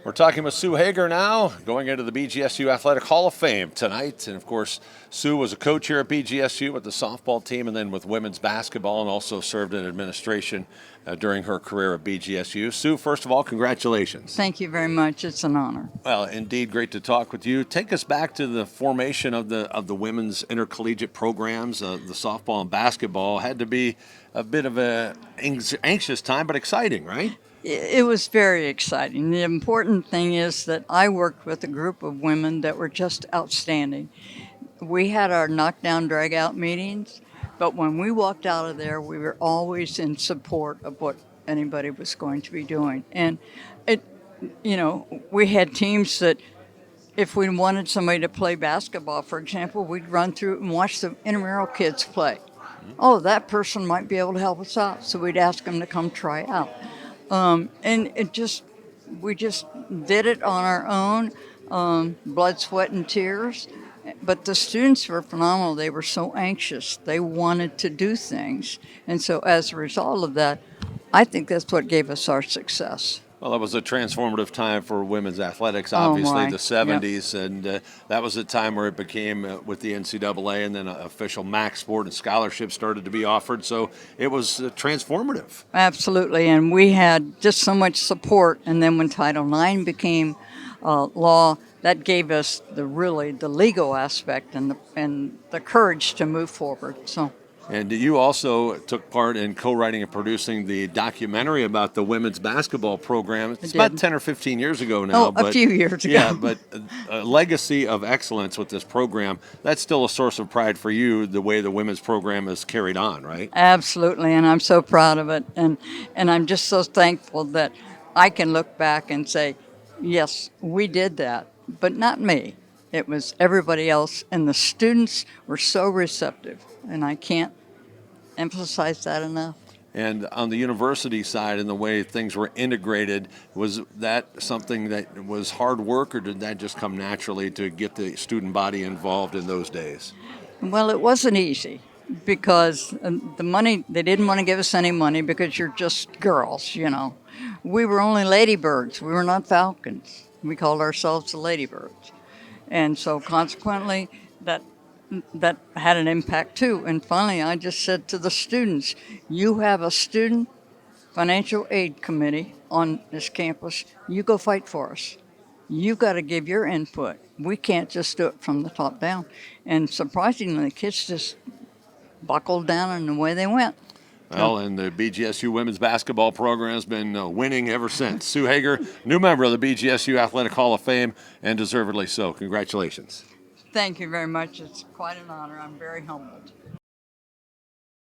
We're talking with Sue Hager now, going into the BGSU Athletic Hall of Fame tonight. And of course, Sue was a coach here at BGSU with the softball team and then with women's basketball, and also served in administration during her career at BGSU. Sue, first of all, congratulations. Thank you very much. It's an honor. Well, indeed, great to talk with you. Take us back to the formation of the women's intercollegiate programs. The softball and basketball had to be a bit of a anxious time, but exciting, right? It was very exciting. The important thing is that I worked with a group of women that were just outstanding. We had our knockdown, drag-out meetings, but when we walked out of there, we were always in support of what anybody was going to be doing. And we had teams that if we wanted somebody to play basketball, for example, we'd run through and watch the intramural kids play. Oh, that person might be able to help us out, so we'd ask them to come try out. And we just did it on our own, blood, sweat, and tears. But the students were phenomenal. They were so anxious. They wanted to do things. And so as a result of that, I think that's what gave us our success. Well, that was a transformative time for women's athletics, Oh, obviously, my. the 70s. Yep. And that was a time where it became, with the NCAA, and then an official MAC sport and scholarships started to be offered. So it was transformative. Absolutely. And we had just so much support. And then when Title IX became law, that gave us the legal aspect and the courage to move forward. And you also took part in co-writing and producing the documentary about the women's basketball program. It's about 10 or 15 years ago now. A few years ago. Yeah, but a legacy of excellence with this program, that's still a source of pride for you, the way the women's program is carried on, right? Absolutely, and I'm so proud of it. And I'm just so thankful that I can look back and say, yes, we did that, but not me. It was everybody else, and the students were so receptive, and I can't emphasize that enough. And on the university side and the way things were integrated, was that something that was hard work, or did that just come naturally to get the student body involved in those days? Well, it wasn't easy because the money, they didn't want to give us any money because you're just girls, We were only ladybirds. We were not falcons. We called ourselves the ladybirds. And so consequently, that had an impact too. And finally, I just said to the students, you have a student financial aid committee on this campus. You go fight for us. You got to give your input. We can't just do it from the top down. And surprisingly, the kids just buckled down and away they went. Well, and the BGSU women's basketball program has been winning ever since. Sue Hager, new member of the BGSU Athletic Hall of Fame, and deservedly so. Congratulations. Thank you very much. It's quite an honor. I'm very humbled.